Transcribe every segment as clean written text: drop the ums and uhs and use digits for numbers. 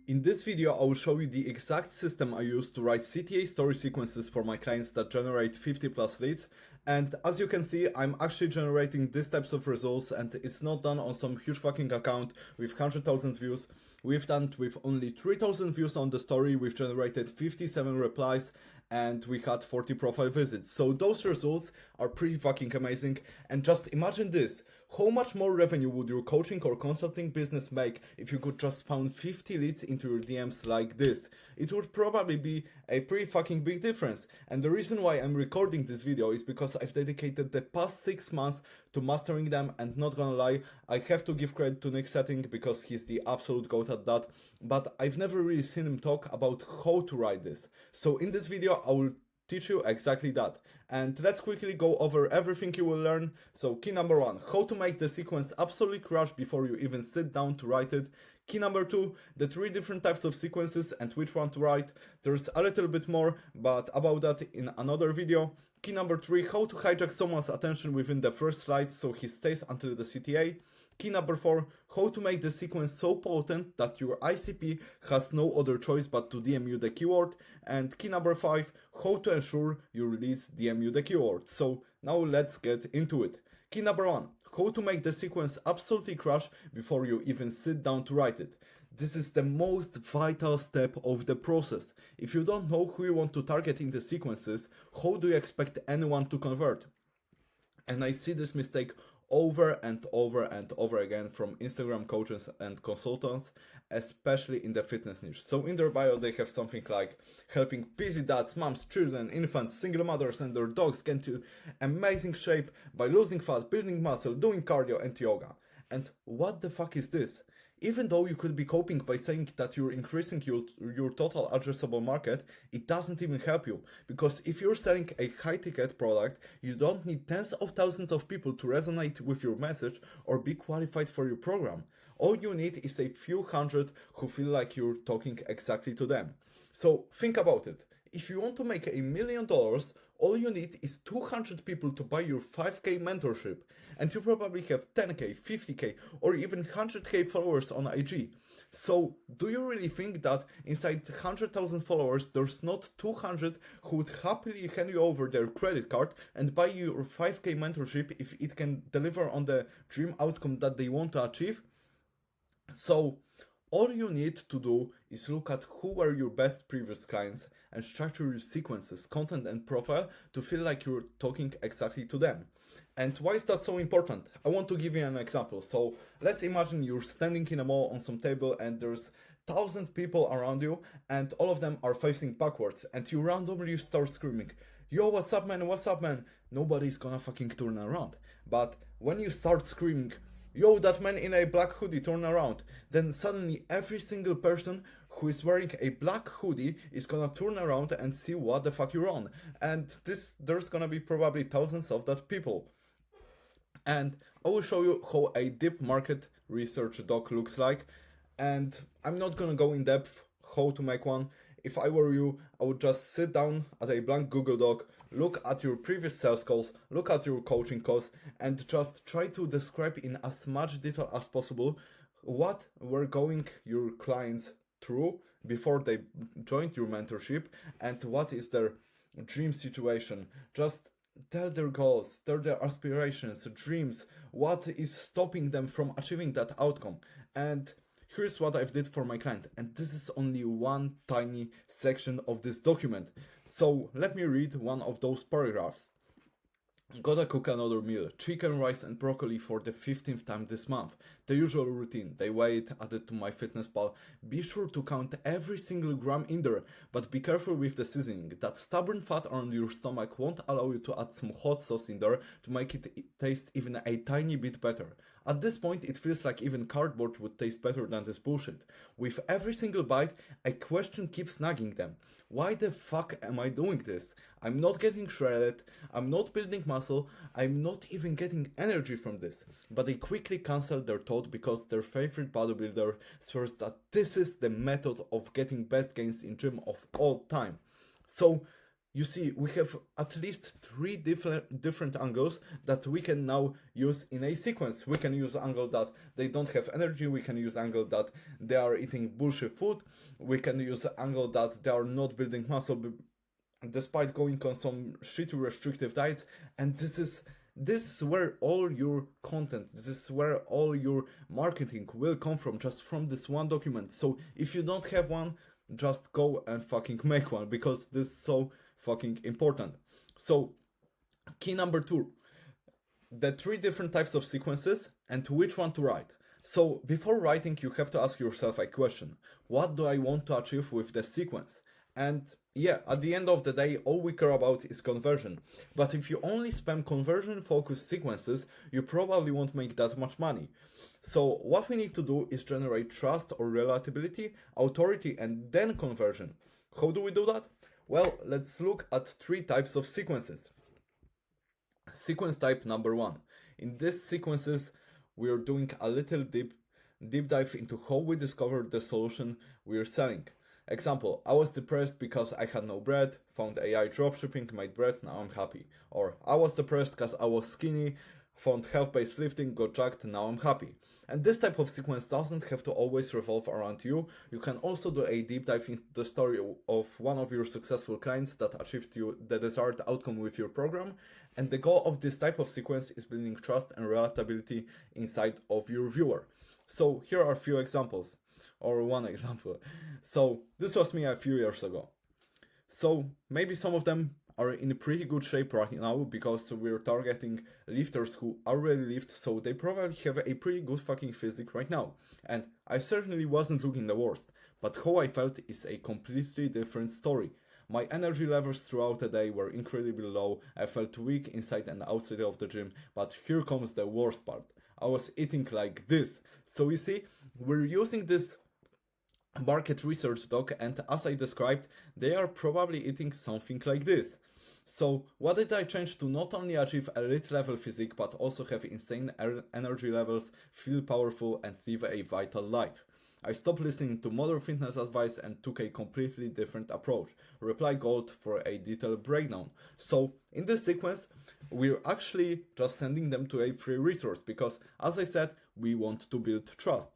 In this video, I will show you the exact system I use to write CTA story sequences for my clients that generate 50 plus leads. And as you can see, I'm actually generating these types of results, and it's not done on some huge fucking account with 100,000 views. We've done it with only 3,000 views on the story, we've generated 57 replies, and we had 40 profile visits. So those results are pretty fucking amazing. And just imagine this. How much more revenue would your coaching or consulting business make if you could just spawn 50 leads into your DMs like this? It would probably be a pretty fucking big difference. And the reason why I'm recording this video is because I've dedicated the past 6 months to mastering them, and not gonna lie, I have to give credit to Nick Setting because he's the absolute goat at that, but I've never really seen him talk about how to write this. So in this video I will teach you exactly that. And let's quickly go over everything you will learn. So key number 1, how to make the sequence absolutely crush before you even sit down to write it. Key number 2, the 3 different types of sequences and which one to write. There's a little bit more, but about that in another video. Key number 3, how to hijack someone's attention within the first slide so he stays until the CTA. Key number 4, how to make the sequence so potent that your ICP has no other choice but to DM you the keyword. And key number 5, how to ensure your leads DM you the keyword. So now let's get into it. Key number 1, how to make the sequence absolutely crush before you even sit down to write it. This is the most vital step of the process. If you don't know who you want to target in the sequences, how do you expect anyone to convert? And I see this mistake over and over and over again from Instagram coaches and consultants, especially in the fitness niche. So in their bio they have something like helping busy dads, moms, children, infants, single mothers and their dogs get into amazing shape by losing fat, building muscle, doing cardio and yoga. And what the fuck is this? Even though you could be coping by saying that you're increasing your total addressable market, it doesn't even help you. Because if you're selling a high ticket product, you don't need tens of thousands of people to resonate with your message or be qualified for your program. All you need is a few hundred who feel like you're talking exactly to them. So think about it. If you want to make $1 million, all you need is 200 people to buy your 5k mentorship, and you probably have 10k, 50k, or even 100k followers on IG. So, do you really think that inside 100,000 followers there's not 200 who would happily hand you over their credit card and buy your 5k mentorship if it can deliver on the dream outcome that they want to achieve? So, all you need to do is look at who were your best previous clients and structure your sequences, content and profile to feel like you're talking exactly to them. And why is that so important? I want to give you an example. So let's imagine you're standing in a mall on some table and there's 1,000 people around you and all of them are facing backwards, and you randomly start screaming, "Yo, what's up man, what's up man?" Nobody's gonna fucking turn around. But when you start screaming, "Yo, that man in a black hoodie, turn around," then suddenly every single person who is wearing a black hoodie is gonna turn around and see what the fuck you're on. And there's gonna be probably thousands of that people. And I will show you how a deep market research doc looks like. And I'm not gonna go in depth how to make one. If I were you, I would just sit down at a blank Google Doc, look at your previous sales calls, look at your coaching calls, and just try to describe in as much detail as possible what were going your clients through before they joined your mentorship and what is their dream situation. Just tell their goals, tell their aspirations, dreams, what is stopping them from achieving that outcome. And here's what I've did for my client, and this is only one tiny section of this document. So let me read one of those paragraphs. Gotta cook another meal, chicken, rice and broccoli for the 15th time this month. The usual routine, they weigh it, add it to MyFitnessPal. Be sure to count every single gram in there, but be careful with the seasoning. That stubborn fat around your stomach won't allow you to add some hot sauce in there to make it taste even a tiny bit better. At this point, it feels like even cardboard would taste better than this bullshit. With every single bite, a question keeps nagging them. Why the fuck am I doing this? I'm not getting shredded, I'm not building muscle, I'm not even getting energy from this. But they quickly cancel their thought because their favorite bodybuilder swears that this is the method of getting best gains in gym of all time. So you see, we have at least three different angles that we can now use in a sequence. We can use angle that they don't have energy, we can use angle that they are eating bullshit food, we can use angle that they are not building muscle despite going on some shitty restrictive diets, and this is where all your content, this is where all your marketing will come from, just from this one document. So if you don't have one, just go and fucking make one, because this is so fucking important. So key number 2, the 3 different types of sequences and which one to write. So before writing, you have to ask yourself a question: what do I want to achieve with the sequence? And yeah, at the end of the day, all we care about is conversion. But if you only spam conversion focused sequences, you probably won't make that much money. So what we need to do is generate trust or relatability, authority, and then conversion. How do we do that? Well, let's look at 3 types of sequences. Sequence type number 1. In these sequences, we are doing a little deep dive into how we discovered the solution we are selling. Example: I was depressed because I had no bread, found AI dropshipping, made bread, now I'm happy. Or I was depressed because I was skinny, found health-based lifting, got jacked, now I'm happy. And this type of sequence doesn't have to always revolve around you. You can also do a deep dive into the story of one of your successful clients that achieved you the desired outcome with your program. And the goal of this type of sequence is building trust and relatability inside of your viewer. So here are a few examples, or one example. So this was me a few years ago. So maybe some of them are in pretty good shape right now because we're targeting lifters who already lift, so they probably have a pretty good fucking physique right now. And I certainly wasn't looking the worst, but how I felt is a completely different story. My energy levels throughout the day were incredibly low, I felt weak inside and outside of the gym, but here comes the worst part. I was eating like this. So you see, we're using this market research doc, and as I described, they are probably eating something like this. So what did I change to not only achieve elite level physique but also have insane energy levels, feel powerful, and live a vital life? I stopped listening to modern fitness advice and took a completely different approach. Reply gold for a detailed breakdown. So in this sequence, we're actually just sending them to a free resource because, as I said, we want to build trust.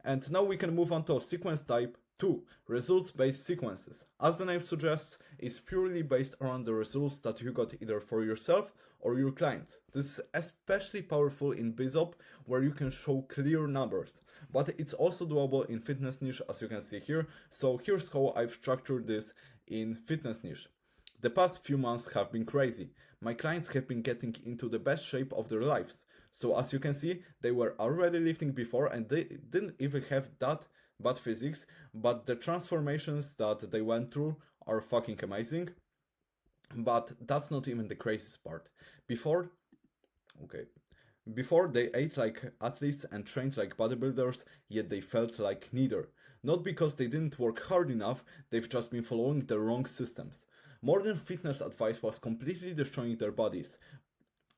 And now we can move on to sequence type 2, results-based sequences. As the name suggests, it's purely based around the results that you got either for yourself or your clients. This is especially powerful in BizOp, where you can show clear numbers. But it's also doable in fitness niche, as you can see here. So here's how I've structured this in fitness niche. The past few months have been crazy. My clients have been getting into the best shape of their lives. So as you can see, they were already lifting before and they didn't even have that bad physiques, but the transformations that they went through are fucking amazing. But that's not even the craziest part. Before they ate like athletes and trained like bodybuilders, yet they felt like neither. Not because they didn't work hard enough, they've just been following the wrong systems. Modern fitness advice was completely destroying their bodies.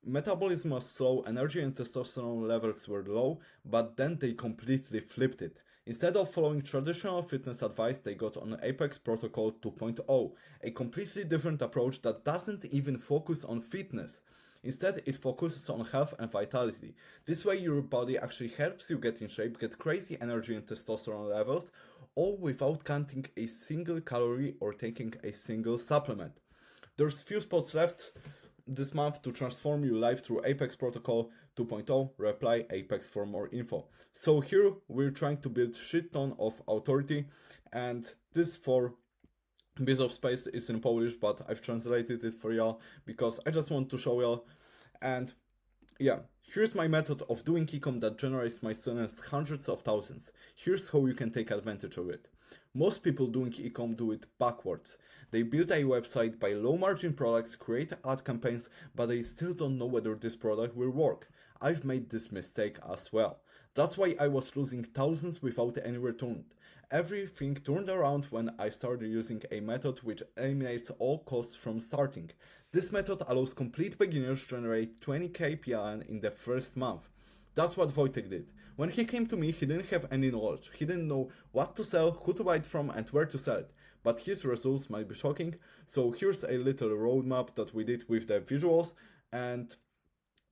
Metabolism was slow, energy and testosterone levels were low, but then they completely flipped it. Instead of following traditional fitness advice, they got on Apex Protocol 2.0, a completely different approach that doesn't even focus on fitness. Instead, it focuses on health and vitality. This way your body actually helps you get in shape, get crazy energy and testosterone levels, all without counting a single calorie or taking a single supplement. There's few spots left this month to transform your life through Apex Protocol 2.0. Reply Apex for more info. So here we're trying to build shit ton of authority, and this for BizOp Space is in Polish, but I've translated it for y'all because I just want to show y'all. And yeah, here's my method of doing ecom that generates my students hundreds of thousands. Here's how you can take advantage of it. Most people doing ecom do it backwards. They build a website, buy low margin products, create ad campaigns, but they still don't know whether this product will work. I've made this mistake as well. That's why I was losing thousands without any return. Everything turned around when I started using a method which eliminates all costs from starting. This method allows complete beginners to generate 20k PLN in the first month. That's what Wojtek did. When he came to me, he didn't have any knowledge. He didn't know what to sell, who to buy it from, and where to sell it. but his results might be shocking. So here's a little roadmap that we did with the visuals, and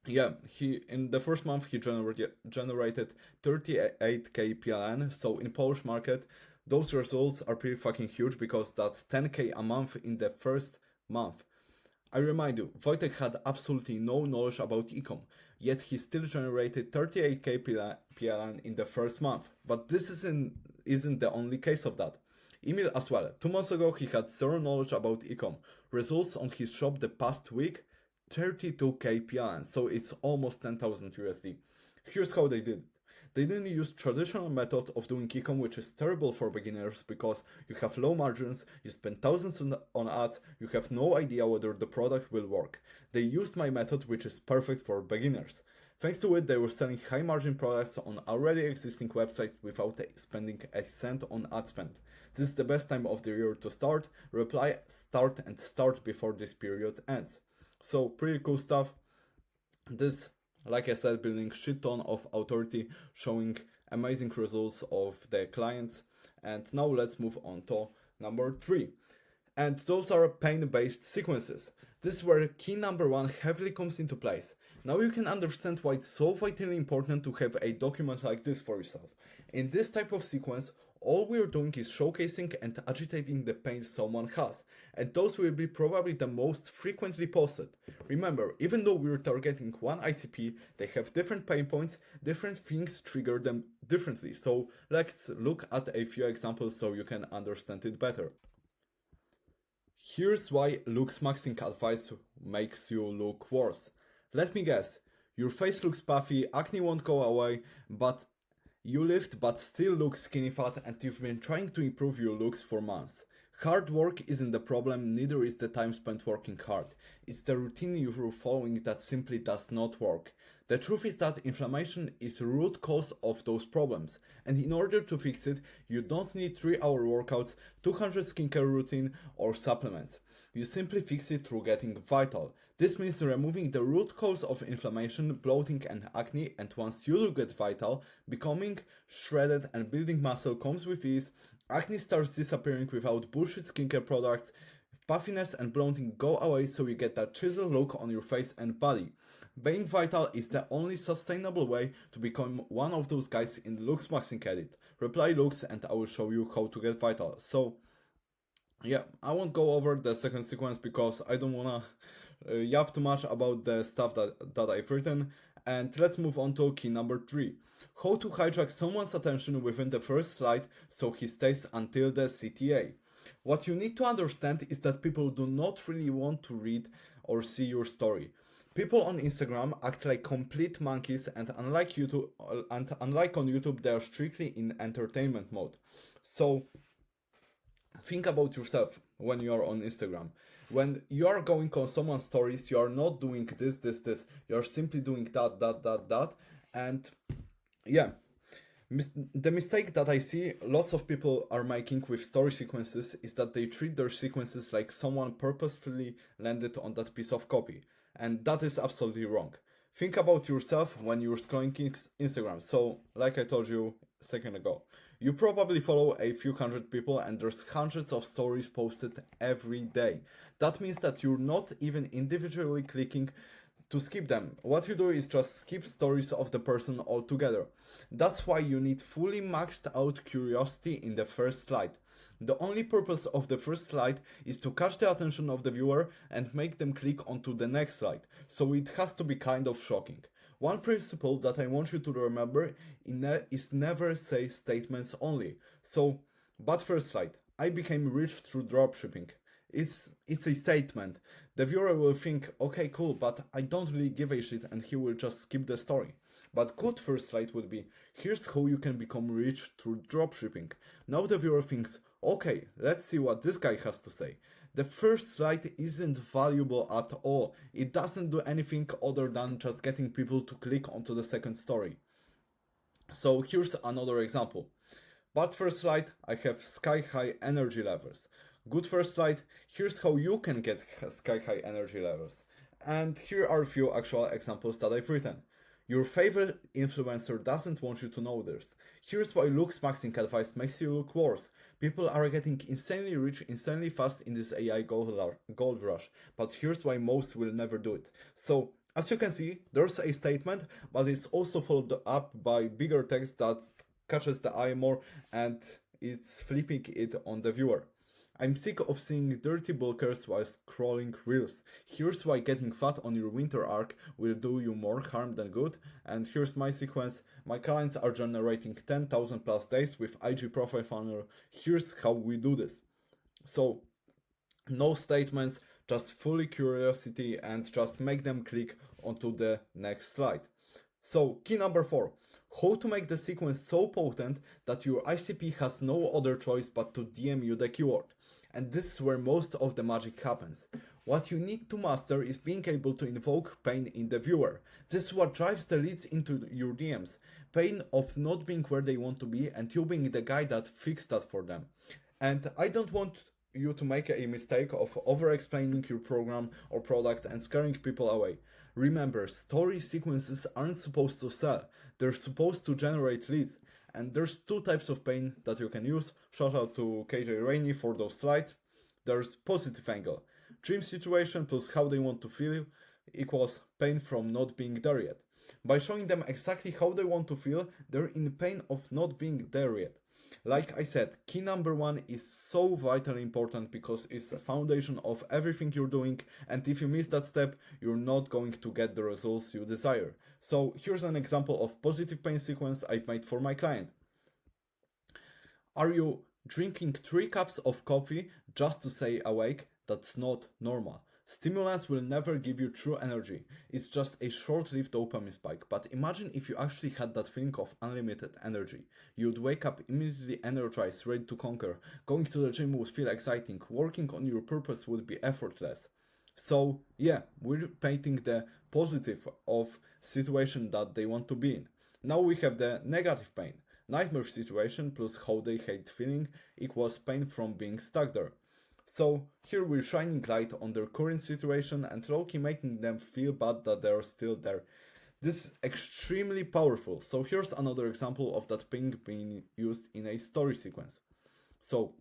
yeah, he in the first month he generated 38k PLN. So in Polish market, those results are pretty fucking huge because that's 10k a month in the first month. I remind you, Wojtek had absolutely no knowledge about ecom, yet he still generated 38k PLN in the first month. But this isn't the only case of that. Emil as well. 2 months ago he had zero knowledge about ecom. Results on his shop the past week, 32k PLN, so it's almost 10,000 USD. Here's how they did. They didn't use traditional method of doing ecom, which is terrible for beginners because you have low margins, you spend thousands on ads, you have no idea whether the product will work. They used my method, which is perfect for beginners. Thanks to it, they were selling high margin products on already existing websites without spending a cent on ad spend. This is the best time of the year to start. Reply, start before this period ends. So pretty cool stuff. This, like I said, building shit ton of authority, showing amazing results of the clients. And now let's move on to number 3. And those are pain-based sequences. This is where key number 1 heavily comes into place. Now you can understand why it's so vitally important to have a document like this for yourself. In this type of sequence, all we're doing is showcasing and agitating the pain someone has, and those will be probably the most frequently posted. Remember, even though we're targeting one ICP, they have different pain points, different things trigger them differently. So let's look at a few examples so you can understand it better. Here's why looks maxing advice makes you look worse. Let me guess, your face looks puffy, acne won't go away, but you lift but still look skinny fat, and you've been trying to improve your looks for months. Hard work isn't the problem, neither is the time spent working hard. It's the routine you're following that simply does not work. The truth is that inflammation is the root cause of those problems, and in order to fix it, you don't need 3-hour workouts, 200 skincare routine, or supplements. You simply fix it through getting vital. This means removing the root cause of inflammation, bloating, and acne, and once you do get vital, becoming shredded and building muscle comes with ease, acne starts disappearing without bullshit skincare products, puffiness and bloating go away so you get that chisel look on your face and body. Being vital is the only sustainable way to become one of those guys in the Looks Maxing edit. Reply looks and I will show you how to get vital. So yeah, I won't go over the second sequence because I don't wanna yap too much about the stuff that I've written. And let's move on to key number 3. How to hijack someone's attention within the first slide so he stays until the CTA. What you need to understand is that people do not really want to read or see your story. People on Instagram act like complete monkeys, and unlike on YouTube, they are strictly in entertainment mode. So think about yourself when you are on Instagram. When you are going on someone's stories, you are not doing this. You are simply doing that. And yeah, the mistake that I see lots of people are making with story sequences is that they treat their sequences like someone purposefully landed on that piece of copy. And that is absolutely wrong. Think about yourself when you're scrolling Instagram. So, like I told you a second ago, you probably follow a few hundred people and there's hundreds of stories posted every day. That means that you're not even individually clicking to skip them. What you do is just skip stories of the person altogether. That's why you need fully maxed out curiosity in the first slide. The only purpose of the first slide is to catch the attention of the viewer and make them click onto the next slide, so it has to be kind of shocking. One principle that I want you to remember is never say statements only. So, but first slide, I became rich through dropshipping. It's a statement. The viewer will think, okay, cool, but I don't really give a shit, and he will just skip the story. But good first slide would be, here's how you can become rich through dropshipping. Now the viewer thinks, okay, let's see what this guy has to say. The first slide isn't valuable at all. It doesn't do anything other than just getting people to click onto the second story. So here's another example. Bad first slide, I have sky high energy levels. Good first slide, here's how you can get sky high energy levels. And here are a few actual examples that I've written. Your favorite influencer doesn't want you to know this. Here's why looks maxing advice makes you look worse. People are getting insanely rich, insanely fast in this AI gold rush, but here's why most will never do it. So, as you can see, there's a statement, but it's also followed up by bigger text that catches the eye more and it's flipping it on the viewer. I'm sick of seeing dirty bulkers while scrolling reels. Here's why getting fat on your winter arc will do you more harm than good. And here's my sequence. My clients are generating 10,000 plus days with IG profile funnel. Here's how we do this. So, no statements, just fully curiosity and just make them click onto the next slide. So, key number 4. How to make the sequence so potent that your ICP has no other choice but to DM you the keyword. And this is where most of the magic happens. What you need to master is being able to invoke pain in the viewer. This is what drives the leads into your DMs. Pain of not being where they want to be and you being the guy that fixed that for them. And I don't want you to make a mistake of over-explaining your program or product and scaring people away. Remember, story sequences aren't supposed to sell, they're supposed to generate leads. And there's two types of pain that you can use. Shout out to KJ Rainey for those slides. There's positive angle. Dream situation plus how they want to feel equals pain from not being there yet. By showing them exactly how they want to feel, they're in pain of not being there yet. Like I said, key number 1 is so vitally important because it's the foundation of everything you're doing, and if you miss that step, you're not going to get the results you desire. So here's an example of positive pain sequence I've made for my client. Are you drinking 3 cups of coffee just to stay awake? That's not normal. Stimulants will never give you true energy, it's just a short-lived dopamine spike, but imagine if you actually had that feeling of unlimited energy. You'd wake up immediately energized, ready to conquer, going to the gym would feel exciting, working on your purpose would be effortless. So yeah, we're painting the positive of situation that they want to be in. Now we have the negative pain. Nightmare situation plus how they hate feeling equals pain from being stuck there. So here we're shining light on their current situation and low-key making them feel bad that they're still there. This is extremely powerful. So here's another example of that ping being used in a story sequence. So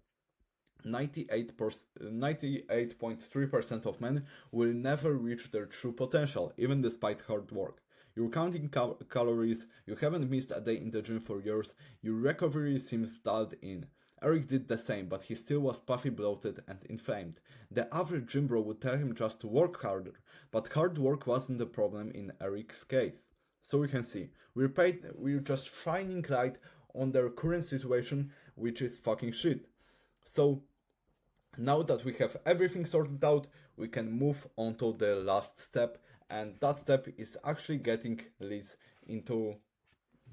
98.3% of men will never reach their true potential, even despite hard work. You're counting calories, you haven't missed a day in the gym for years, your recovery seems dialed in. Eric did the same, but he still was puffy, bloated, and inflamed. The average gym bro would tell him just to work harder, but hard work wasn't the problem in Eric's case. So we can see, we're just shining light on their current situation, which is fucking shit. So now that we have everything sorted out, we can move on to the last step, and that step is actually getting leads into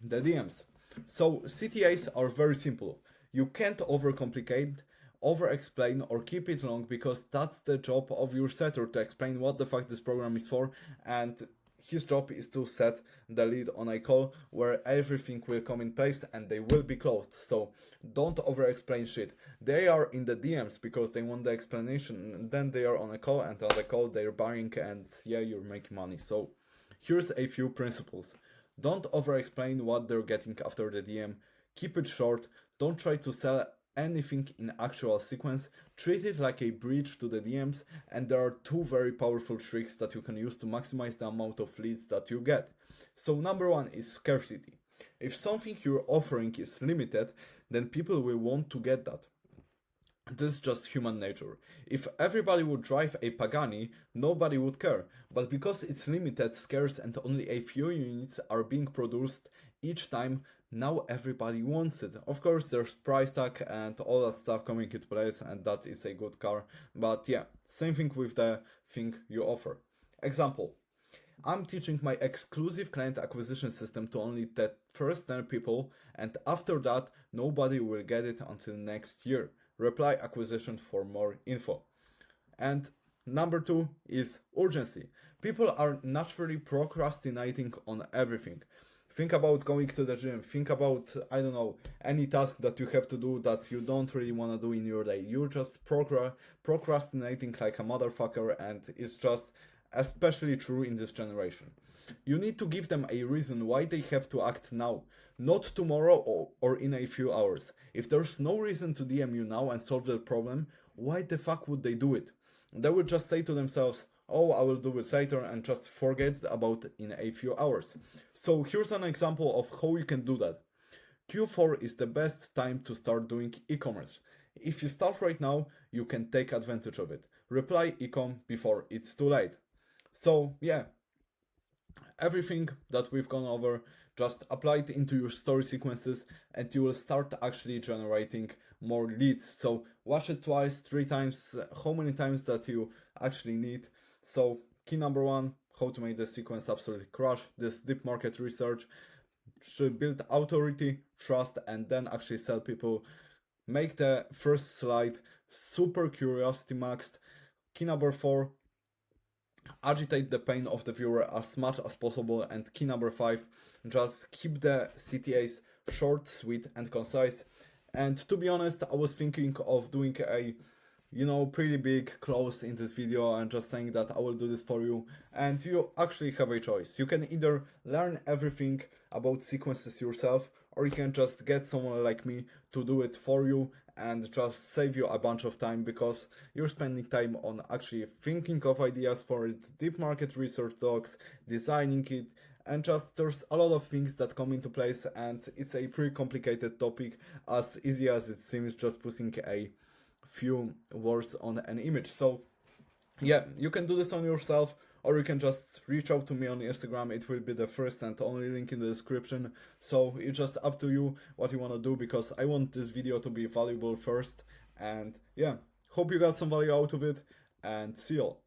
the DMs. So CTAs are very simple. You can't overcomplicate, over-explain, or keep it long because that's the job of your setter to explain what the fuck this program is for, and his job is to set the lead on a call where everything will come in place and they will be closed. So don't over-explain shit. They are in the DMs because they want the explanation, and then they are on a call, and on the call they're buying, and yeah, you're making money. So here's a few principles. Don't over-explain what they're getting after the DM. Keep it short. Don't try to sell anything in actual sequence. Treat it like a bridge to the DMs, and there are 2 very powerful tricks that you can use to maximize the amount of leads that you get. So number 1 is scarcity. If something you're offering is limited, then people will want to get that. This is just human nature. If everybody would drive a Pagani, nobody would care. But because it's limited, scarce, and only a few units are being produced each time, now everybody wants it. Of course, there's price tag and all that stuff coming into place, and that is a good car. But yeah, same thing with the thing you offer. Example. I'm teaching my exclusive client acquisition system to only the first 10 people, and after that, nobody will get it until next year. Reply acquisition for more info. And number 2 is urgency. People are naturally procrastinating on everything. Think about going to the gym. Think about, I don't know, any task that you have to do that you don't really want to do in your day. You're just procrastinating like a motherfucker, and it's just especially true in this generation. You need to give them a reason why they have to act now, not tomorrow or in a few hours. If there's no reason to DM you now and solve the problem, why the fuck would they do it? They would just say to themselves, oh, I will do it later, and just forget about it in a few hours. So here's an example of how you can do that. Q4 is the best time to start doing e-commerce. If you start right now, you can take advantage of it. Reply ecom before it's too late. So yeah, everything that we've gone over, just apply it into your story sequences and you will start actually generating more leads. So watch it twice, 3 times, how many times that you actually need. So key number 1, how to make the sequence absolutely crush, this deep market research, should build authority, trust, and then actually sell people. Make the first slide super curiosity maxed. Key number 4, agitate the pain of the viewer as much as possible. And key number 5, just keep the CTAs short, sweet, and concise. And to be honest, I was thinking of doing a pretty big close in this video and just saying that I will do this for you, and you actually have a choice. You can either learn everything about sequences yourself, or you can just get someone like me to do it for you and just save you a bunch of time, because you're spending time on actually thinking of ideas for it, deep market research docs, designing it, and just there's a lot of things that come into place, and it's a pretty complicated topic, as easy as it seems just putting a few words on an image. So yeah, you can do this on yourself, or you can just reach out to me on Instagram. It will be the first and only link in the description. So it's just up to you what you want to do, because I want this video to be valuable first. And yeah, hope you got some value out of it, and see you all.